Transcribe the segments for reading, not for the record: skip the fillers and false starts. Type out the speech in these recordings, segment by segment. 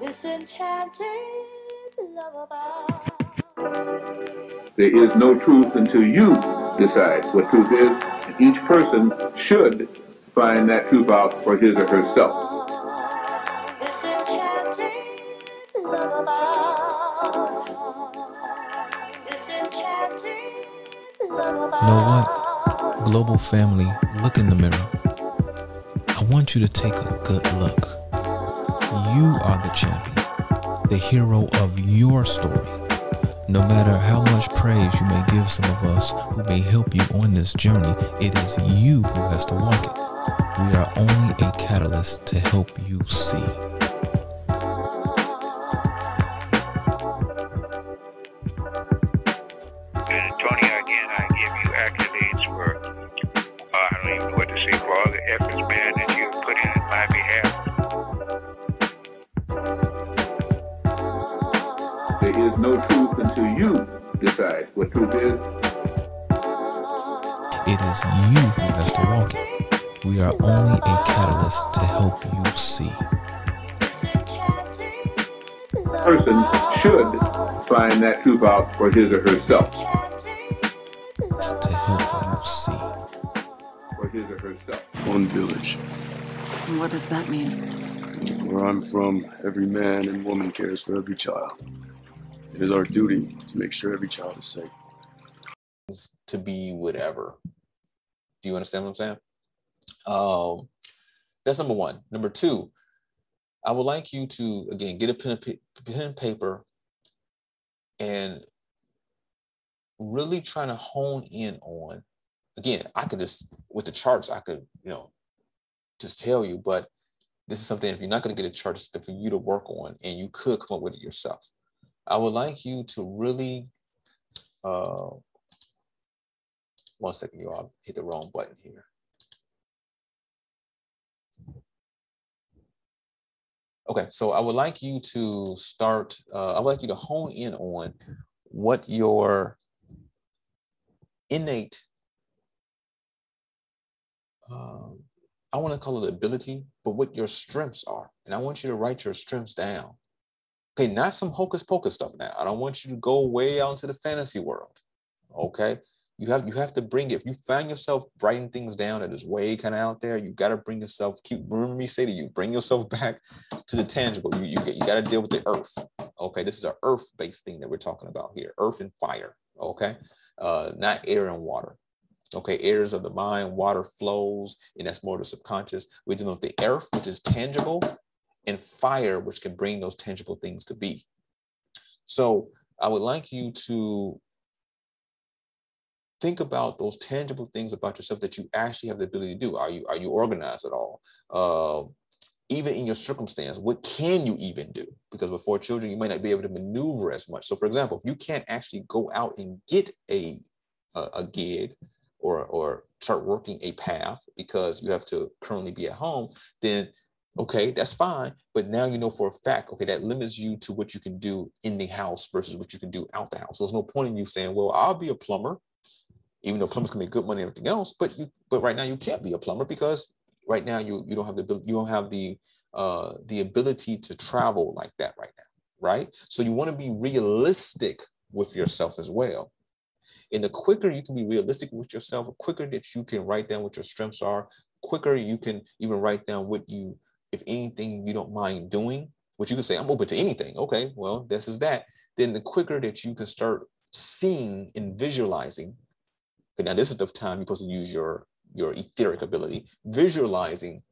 this enchanted lullaby. There is no truth until you decide what truth is, and each person should find that truth out for his or herself. This enchanted lullaby. This enchanted lullaby. You know what? Global family, look in the mirror. I want you to take a good look. You are the champion, the hero of your story. No matter how much praise you may give some of us who may help you on this journey, it is you who has to walk it. We are only a catalyst to help you see. Antonio, again, I give you accolades for, I don't even know what to say, for all the efforts, man, that you put in my behalf. There is no truth until you decide what truth is. It is you who has to walk it. We are only a catalyst to help you see. Person should find that truth out for his or herself. To help you see. For his or herself. One village. What does that mean? Where I'm from, every man and woman cares for every child. It is our duty to make sure every child is safe. To be whatever. Do you understand what I'm saying? That's number one. Number two, I would like you to, again, get a pen and paper and really trying to hone in on, again, I could just, with the charts, I could, just tell you, but this is something, if you're not going to get a chart, it's for you to work on, and you could come up with it yourself. I would like you to really, 1 second, you all hit the wrong button here. Okay, so I would like you to start, I would like you to hone in on what your innate, I want to call it ability, but what your strengths are. And I want you to write your strengths down. Okay, not some hocus pocus stuff now. I don't want you to go way out into the fantasy world. Okay, you have to bring it. If you find yourself writing things down that is way kind of out there, you got to bring yourself. Remember me say to you, bring yourself back to the tangible. You got to deal with the earth. Okay, this is an earth-based thing that we're talking about here. Earth and fire. Okay, not air and water. Okay, air is of the mind, water flows, and that's more the subconscious. We're dealing with the earth, which is tangible, and fire, which can bring those tangible things to be. So I would like you to think about those tangible things about yourself that you actually have the ability to do. Are you organized at all? Even in your circumstance, what can you even do? Because with 4 children, you might not be able to maneuver as much. So for example, if you can't actually go out and get a gig or start working a path because you have to currently be at home, then okay, that's fine. But now you know for a fact, okay, that limits you to what you can do in the house versus what you can do out the house. So there's no point in you saying, well, I'll be a plumber, even though plumbers can make good money and everything else, but right now you can't be a plumber because right now you don't have the ability, you don't have the ability to travel like that right now, right? So you want to be realistic with yourself as well. And the quicker you can be realistic with yourself, the quicker that you can write down what your strengths are, quicker you can even write down what you, if anything, you don't mind doing, which you can say, I'm open to anything. Okay, well, this is that. Then the quicker that you can start seeing and visualizing. Okay, now this is the time you're supposed to use your etheric ability, visualizing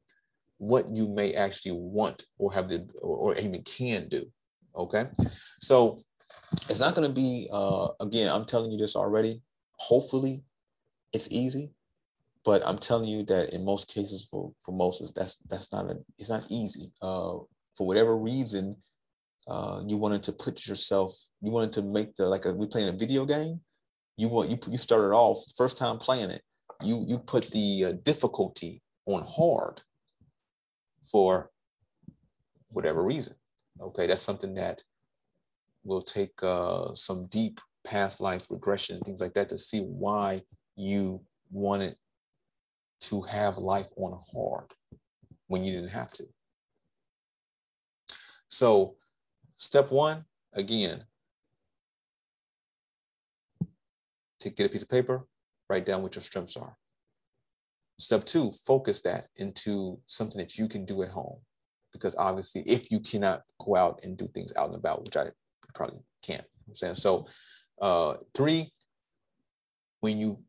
what you may actually want or have the, or even can do. Okay, so it's not going to be, again, I'm telling you this already. Hopefully it's easy, but I'm telling you that in most cases, for most, it's not easy. For whatever reason, you wanted to put yourself, you wanted to make we playing a video game. You started off first time playing it. You put the difficulty on hard for whatever reason. Okay, that's something that will take some deep past life regression, things like that, to see why you wanted to have life on hard when you didn't have to. So Step one, again, get a piece of paper, write down what your strengths are. Step two, focus that into something that you can do at home. Because obviously, if you cannot go out and do things out and about, which I probably can't, I'm saying. So three, when you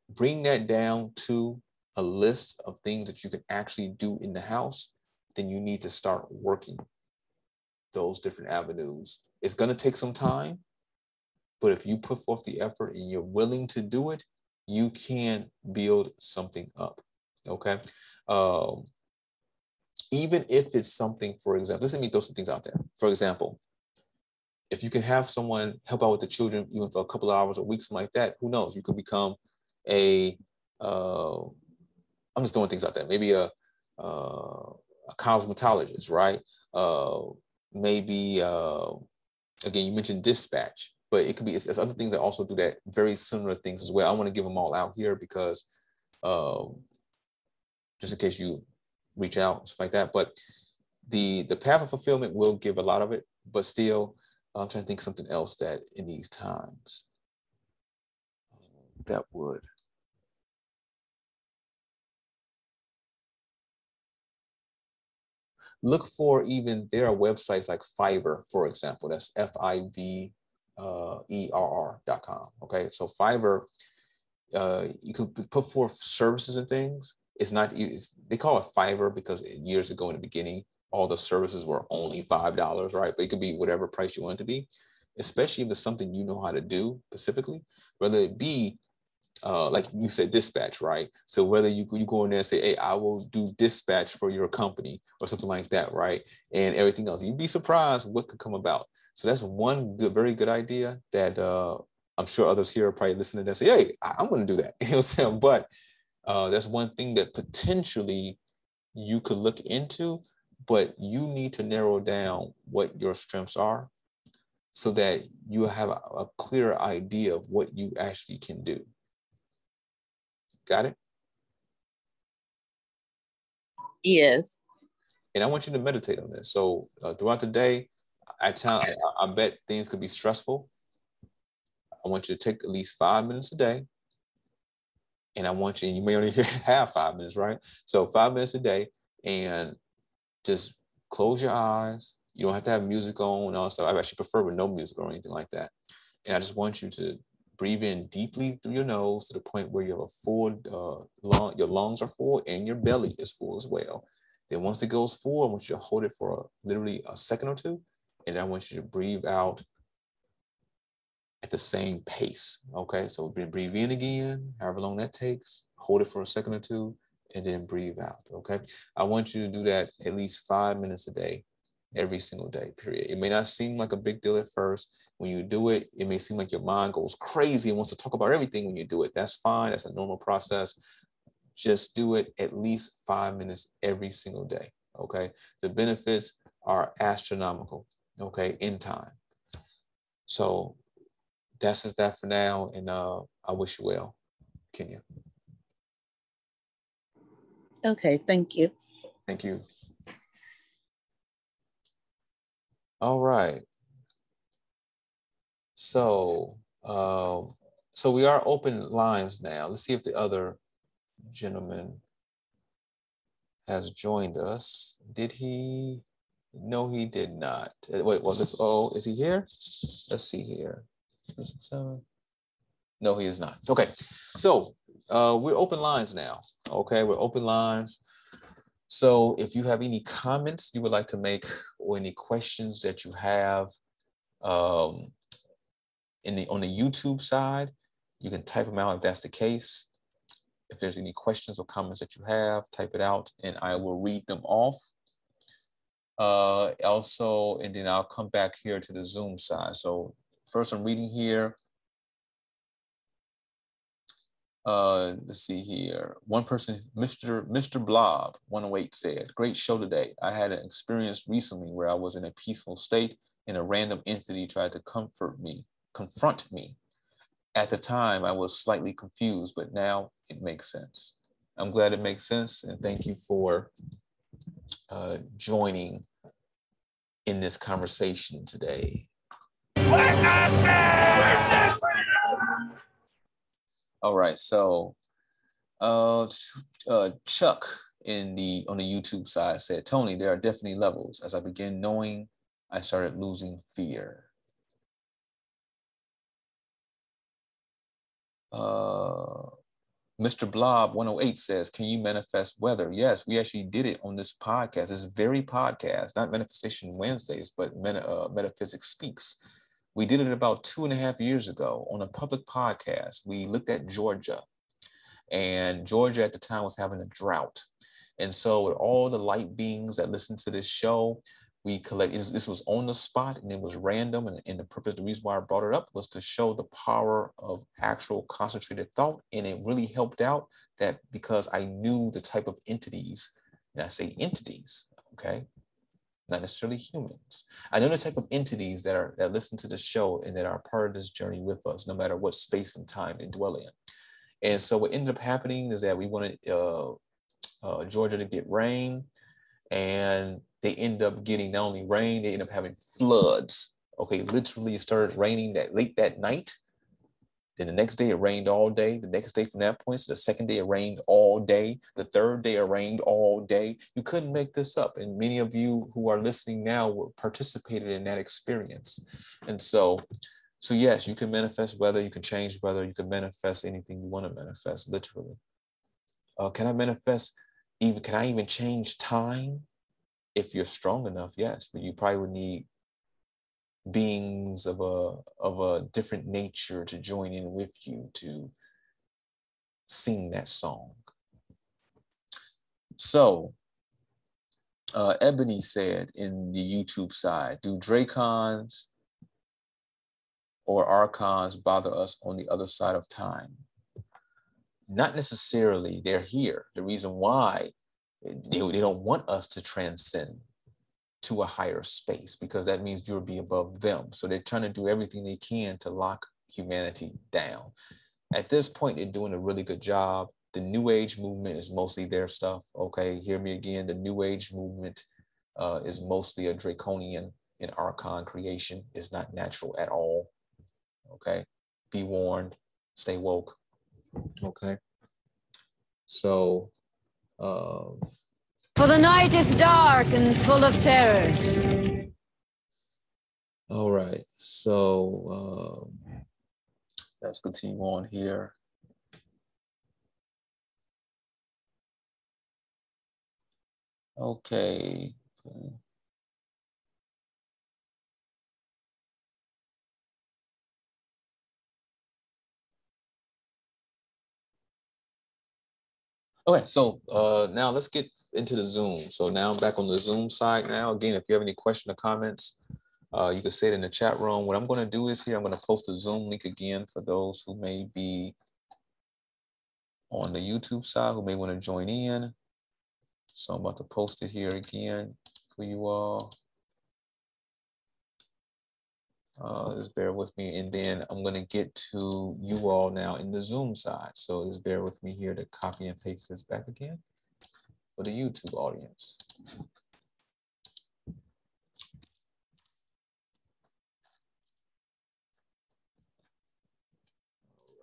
bring that down to a list of things that you can actually do in the house, then you need to start working those different avenues. It's going to take some time, but if you put forth the effort and you're willing to do it, you can build something up, okay? Even if it's something, for example, let me throw some things out there. For example, if you can have someone help out with the children, even for a couple of hours a week, something like that, who knows? You could become I'm just throwing things out there. Maybe a cosmetologist, right? Maybe, again, you mentioned dispatch, but it could be, it's other things that also do that, very similar things as well. I want to give them all out here because just in case you reach out, stuff like that. But the path of fulfillment will give a lot of it, but still, I'm trying to think something else that in these times that would. Look for even, there are websites like Fiverr, for example. That's FIVERR.com. Okay, so Fiverr, you can put forth services and things. It's not, they call it Fiverr because years ago in the beginning, all the services were only $5, right? But it could be whatever price you want it to be, especially if it's something you know how to do specifically, whether it be like you said, dispatch, right? So whether you go in there and say, hey, I will do dispatch for your company or something like that, right? And everything else, you'd be surprised what could come about. So that's one good, very good idea that I'm sure others here are probably listening to that say, hey, I'm going to do that. You know what I'm saying? But that's one thing that potentially you could look into, but you need to narrow down what your strengths are so that you have a clear idea of what you actually can do. Got it? Yes. And I want you to meditate on this. So throughout the day, I bet things could be stressful. I want you to take at least 5 minutes a day. And I want you, and you may only have 5 minutes, right? So 5 minutes a day, and just close your eyes. You don't have to have music on and all stuff. I actually prefer with no music or anything like that. And I just want you to breathe in deeply through your nose to the point where you have a full your lungs are full and your belly is full as well. Then once it goes full, I want you to hold it for literally a second or two. And I want you to breathe out at the same pace. Okay, so breathe in again, however long that takes, hold it for a second or two, and then breathe out. Okay, I want you to do that at least 5 minutes a day, every single day, period. It may not seem like a big deal at first. When you do it, it may seem like your mind goes crazy and wants to talk about everything when you do it. That's fine. That's a normal process. Just do it at least 5 minutes every single day, okay? The benefits are astronomical, okay, in time. So that's just that for now, and I wish you well, Kenya. Okay, thank you. Thank you. All right. So, so we are open lines now. Let's see if the other gentleman has joined us. Did he? No, he did not. Wait, well, this, oh, is he here? Let's see here. No, he is not. Okay, so we're open lines now. Okay, we're open lines. So if you have any comments you would like to make or any questions that you have on the YouTube side, you can type them out if that's the case. If there's any questions or comments that you have, type it out and I will read them off. Also, and then I'll come back here to the Zoom side. So first I'm reading here. Let's see here. One person, Mr. Blob 108 said, great show today. I had an experience recently where I was in a peaceful state and a random entity tried to confront me. At the time, I was slightly confused, but now it makes sense. I'm glad it makes sense, and thank you for joining in this conversation today. All right, so Chuck on the YouTube side said, Tony, there are definitely levels. As I began knowing, I started losing fear. Mr. Blob 108 says, can you manifest weather? Yes, we actually did it on this podcast, this very podcast, not Manifestation Wednesdays, but Metaphysic Speaks. We did it about 2.5 years ago on a public podcast. We looked at Georgia, and Georgia at the time was having a drought. And so with all the light beings that listen to this show, we collected, this was on the spot and it was random. And the purpose, the reason why I brought it up was to show the power of actual concentrated thought. And it really helped out that because I knew the type of entities, and I say entities, okay, not necessarily humans. I know the type of entities that listen to the show and that are part of this journey with us, no matter what space and time they dwell in. And so what ended up happening is that we wanted Georgia to get rain, and they end up getting not only rain, they end up having floods. Okay, literally it started raining that late that night. Then the next day it rained all day. The next day from that point, so the second day it rained all day. The third day it rained all day. You couldn't make this up. And many of you who are listening now participated in that experience. And so yes, you can manifest weather, you can change weather, you can manifest anything you want to manifest, literally. Can I manifest can I even change time? If you're strong enough, yes, but you probably would need beings of a different nature to join in with you to sing that song. So Ebony said in the YouTube side, do Dracons or Archons bother us on the other side of time? Not necessarily, they're here. The reason why they don't want us to transcend to a higher space, because that means you'll be above them. So they're trying to do everything they can to lock humanity down. At this point, they're doing a really good job. The New Age movement is mostly their stuff. Okay, hear me again. The New Age movement is mostly a draconian and archon creation. It's not natural at all. Okay, be warned, stay woke. Okay, so for the night is dark and full of terrors. All right, so let's continue on here. Okay. Okay, so now let's get into the Zoom. So now I'm back on the Zoom side now. Again, if you have any questions or comments, you can say it in the chat room. What I'm going to do is here, I'm going to post the Zoom link again for those who may be on the YouTube side, who may want to join in. So I'm about to post it here again for you all. Just bear with me, and then I'm going to get to you all now in the Zoom side. So just bear with me here to copy and paste this back again for the YouTube audience.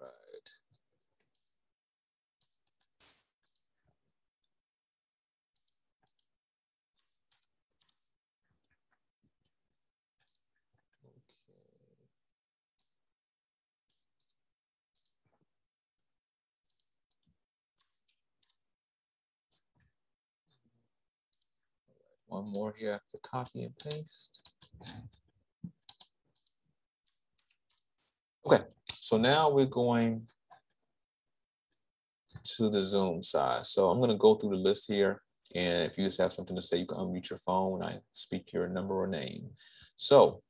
All right. One more here, I have to copy and paste. Okay, so now we're going to the Zoom side. So I'm going to go through the list here, and if you just have something to say, you can unmute your phone when I speak your number or name. So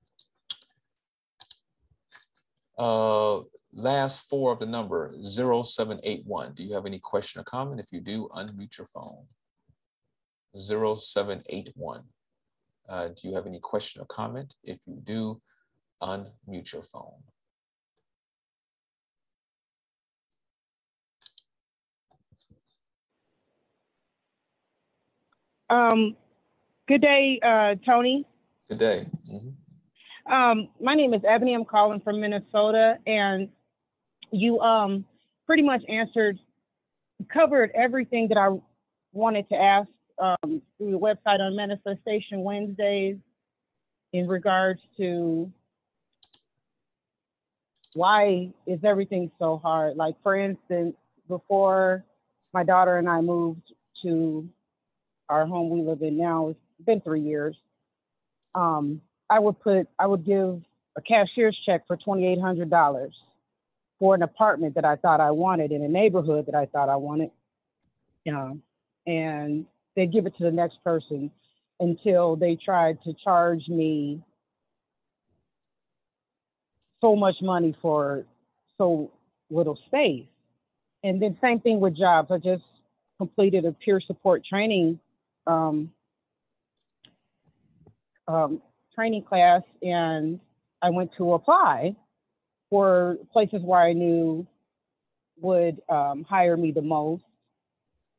last four of the number 0781. Do you have any question or comment? If you do, unmute your phone. 0781. Do you have any question or comment? If you do, unmute your phone. Good day, Tony. Good day. My name is Ebony. I'm calling from Minnesota, and you pretty much covered everything that I wanted to ask through the website on Manifestation Wednesdays in regards to why is everything so hard? Like, for instance, before my daughter and I moved to our home we live in now, it's been 3 years. I would give a cashier's check for $2,800 for an apartment that I thought I wanted in a neighborhood that I thought I wanted. And they'd give it to the next person until they tried to charge me so much money for so little space. And then same thing with jobs. I just completed a peer support training training class, and I went to apply for places where I knew would hire me the most.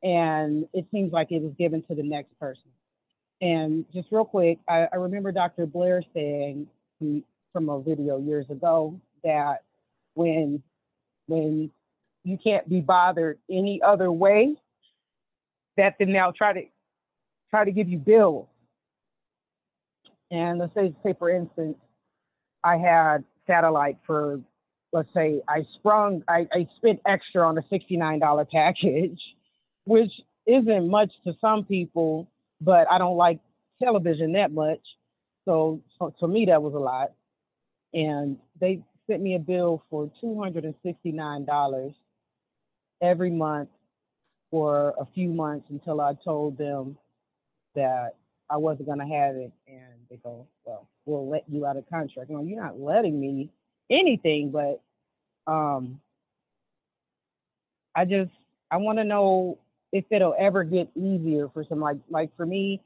And it seems like it was given to the next person. And just real quick, I remember Dr. Blair saying from a video years ago that when you can't be bothered any other way, that then they'll try to give you bills. And let's say for instance, I had satellite for, let's say I spent extra on a $69 package, which isn't much to some people, but I don't like television that much. So to me, that was a lot. And they sent me a bill for $269 every month for a few months until I told them that I wasn't going to have it. And they go, well, we'll let you out of contract. No, you're not letting me anything, but I want to know if it'll ever get easier for some, like for me,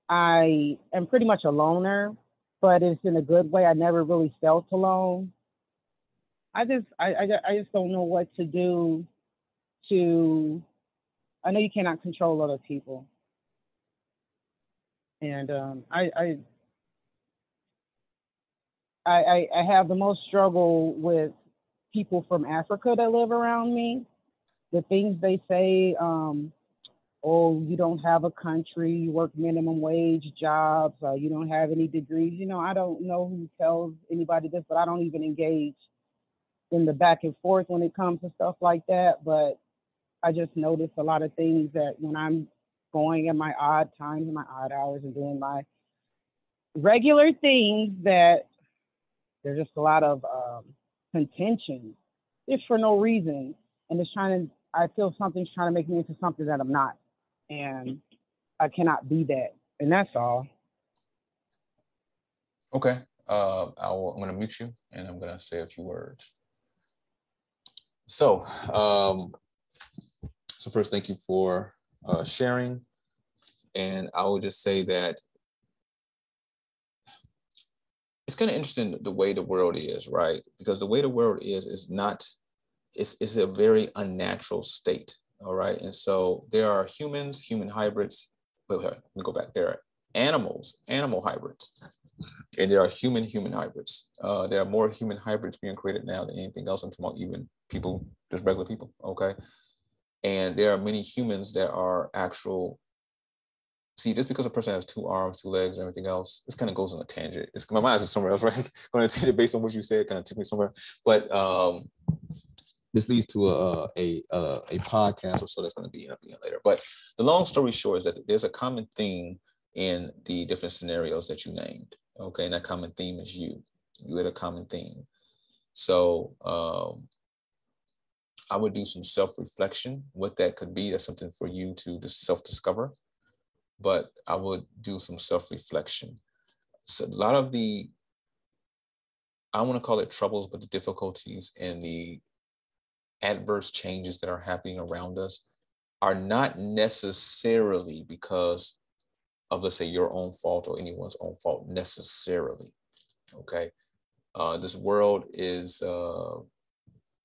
I am pretty much a loner, but it's in a good way. I never really felt alone. I just don't know what to do I know you cannot control other people. And I have the most struggle with people from Africa that live around me. The things they say, oh, you don't have a country, you work minimum wage jobs, you don't have any degrees. I don't know who tells anybody this, but I don't even engage in the back and forth when it comes to stuff like that. But I just noticed a lot of things that when I'm going in my odd times and my odd hours and doing my regular things, that there's just a lot of contention just for no reason. And I feel something's trying to make me into something that I'm not. And I cannot be that. And that's all. Okay. I'm going to mute you and I'm going to say a few words. So first, thank you for sharing. And I will just say that it's kind of interesting the way the world is, right? Because the way the world is not, it's a very unnatural state, all right? And so there are humans, human hybrids. Wait, let me go back. There are animals, animal hybrids, and there are human hybrids. There are more human hybrids being created now than anything else. I'm talking about even people, just regular people, okay? And there are many humans that are actual. See, just because a person has 2 arms, 2 legs, and everything else, this kind of goes on a tangent. My mind is somewhere else, right? Going to tangent based on what you said, kind of took me somewhere. But this leads to a podcast or so that's going to be later. But the long story short is that there's a common theme in the different scenarios that you named. Okay, and that common theme is you. You had a common theme. So I would do some self-reflection. What that could be, that's something for you to just self-discover. But I would do some self-reflection. So a lot of the, I want to call it troubles, but the difficulties and the adverse changes that are happening around us are not necessarily because of, let's say, your own fault or anyone's own fault necessarily, okay? This world is,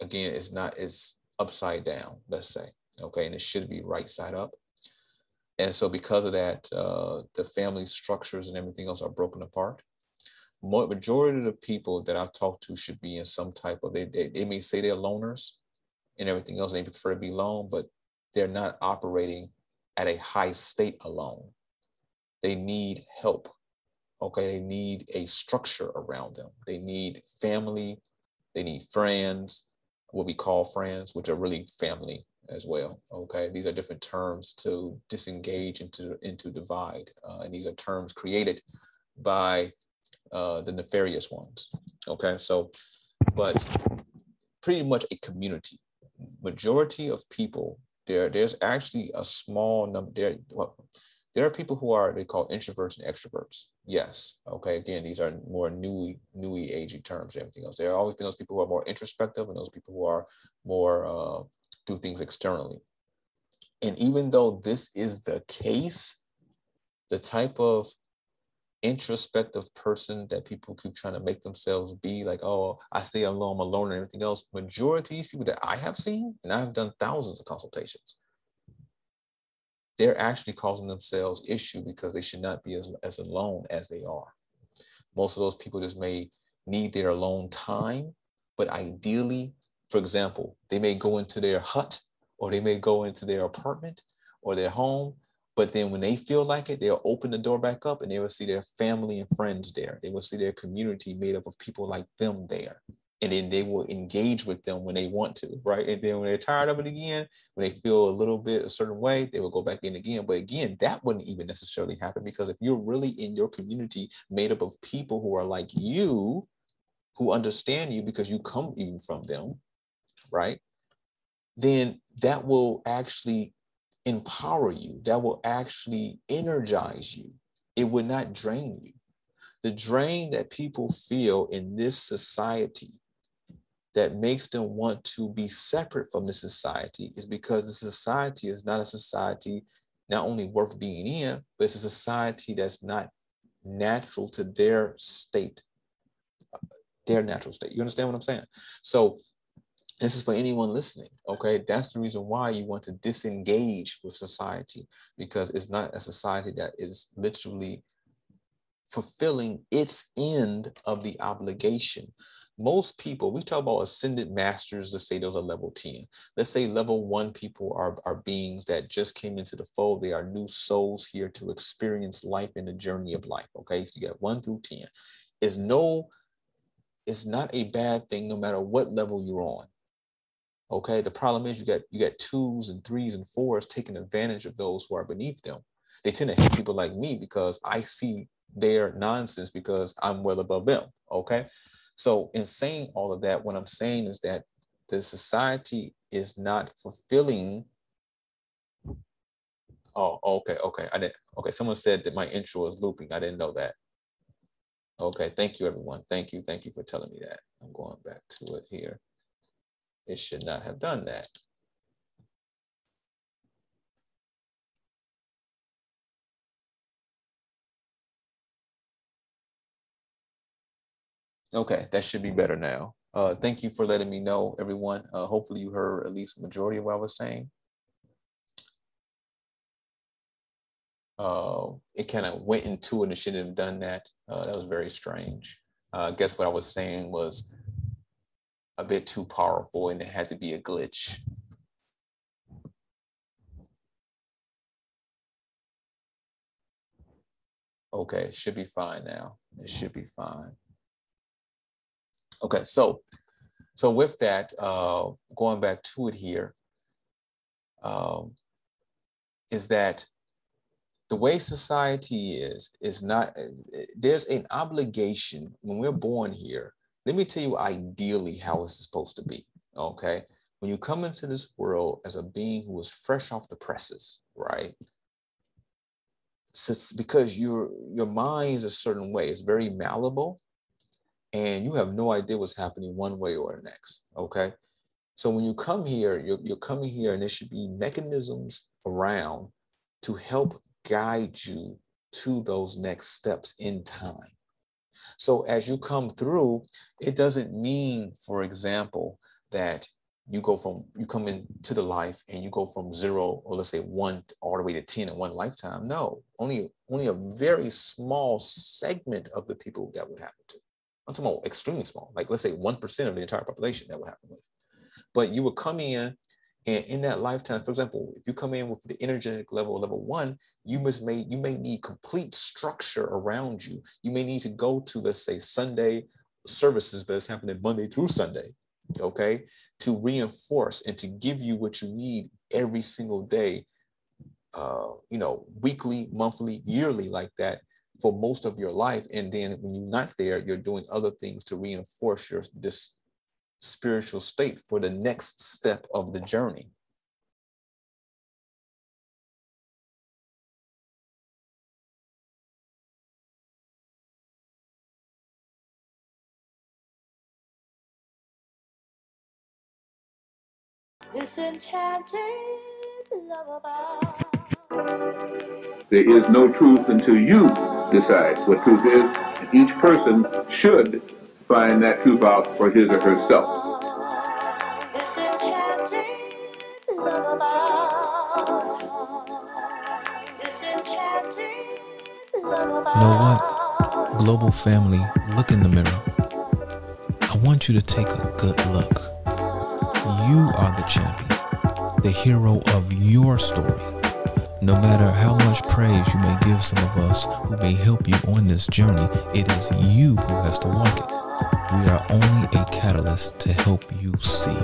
again, it's upside down, let's say, okay? And it should be right side up. And so because of that, the family structures and everything else are broken apart. Majority of the people that I've talked to should be in some type of, they may say they're loners and everything else, they prefer to be alone, but they're not operating at a high state alone. They need help, okay? They need a structure around them. They need family, they need friends, what we call friends, which are really family as well, okay? These are different terms to disengage and to divide. And these are terms created by the nefarious ones, okay? So, but pretty much a community. Majority of people, there's actually a small number, there are people who are, they call introverts and extroverts. Yes, okay, again, these are more newy agey terms and everything else. There have always been those people who are more introspective and those people who are more do things externally. And even though this is the case, the type of introspective person that people keep trying to make themselves be, like, oh, I stay alone, I'm alone and everything else, majority of these people that I have seen, and I have done thousands of consultations, they're actually causing themselves issue because they should not be as alone as they are. Most of those people just may need their alone time, but ideally, for example, they may go into their hut or they may go into their apartment or their home, but then when they feel like it, they'll open the door back up and they will see their family and friends there. They will see their community made up of people like them there. And then they will engage with them when they want to, right? And then when they're tired of it again, when they feel a little bit a certain way, they will go back in again. But again, that wouldn't even necessarily happen, because if you're really in your community made up of people who are like you, who understand you because you come even from them, right? Then that will actually empower you. That will actually energize you. It would not drain you. The drain that people feel in this society that makes them want to be separate from the society is because the society is not a society not only worth being in, but it's a society that's not natural to their state, their natural state. You understand what I'm saying? So this is for anyone listening, okay? That's the reason why you want to disengage with society, because it's not a society that is literally fulfilling its end of the obligation. Most people, we talk about ascended masters, let's say those are level 10. Let's say level 1 people are beings that just came into the fold. They are new souls here to experience life in the journey of life, okay? So you got 1 through 10. It's not a bad thing no matter what level you're on. Okay, the problem is you got 2s and 3s and 4s taking advantage of those who are beneath them. They tend to hate people like me because I see their nonsense because I'm well above them. Okay, so in saying all of that, what I'm saying is that the society is not fulfilling. Oh, okay, I didn't. Okay, someone said that my intro is looping. I didn't know that. Okay, thank you, everyone. Thank you for telling me that. I'm going back to it here. It should not have done that. Okay, that should be better now. Thank you for letting me know, everyone. Hopefully you heard at least the majority of what I was saying. It kind of went into it and shouldn't have done that. That was very strange. I guess what I was saying was a bit too powerful and it had to be a glitch. Okay, it should be fine now. It should be fine. Okay, so with that, going back to it here, is that the way society is not, there's an obligation when we're born here. Let me tell you ideally how it's supposed to be, okay? When you come into this world as a being who is fresh off the presses, right? Because your mind is a certain way, it's very malleable, and you have no idea what's happening one way or the next, okay? So when you come here, you're coming here and there should be mechanisms around to help guide you to those next steps in time. So as you come through, it doesn't mean, for example, that you come into the life and you go from 0, or let's say 1 all the way to 10 in one lifetime. No, only a very small segment of the people that would happen to. I'm talking about extremely small, like let's say 1% of the entire population that would happen with. But you would come in, and in that lifetime, for example, if you come in with the energetic level 1, you may need complete structure around you. You may need to go to, let's say, Sunday services, but it's happening Monday through Sunday, okay, to reinforce and to give you what you need every single day, weekly, monthly, yearly, like that, for most of your life. And then when you're not there, you're doing other things to reinforce this spiritual state for the next step of the journey. This enchanted lullaby. There is no truth until you decide what truth is, and each person should find that truth out for his or herself. This enchanted lullaby. This enchanted lullaby. You know what? Global family, look in the mirror. I want you to take a good look. You are the champion, the hero of your story. No matter how much praise you may give some of us who may help you on this journey, it is you who has to walk it. We are only a catalyst to help you see.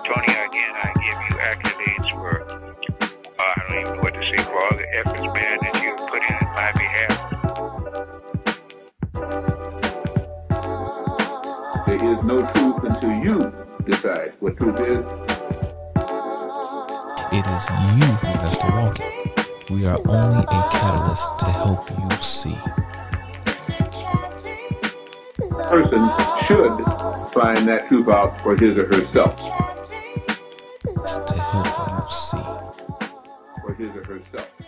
Tony, again, I give you accolades for, I don't even know what to say, for all the efforts, man, that you put in my behalf. There is no truth until you decide what truth is. It is you who has to walk it. We are only a catalyst to help you see. Person should find that truth out for his or herself. To help you see. For his or herself.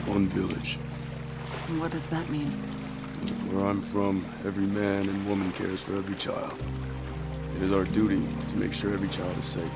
One village. What does that mean? Where I'm from, every man and woman cares for every child. It is our duty to make sure every child is safe.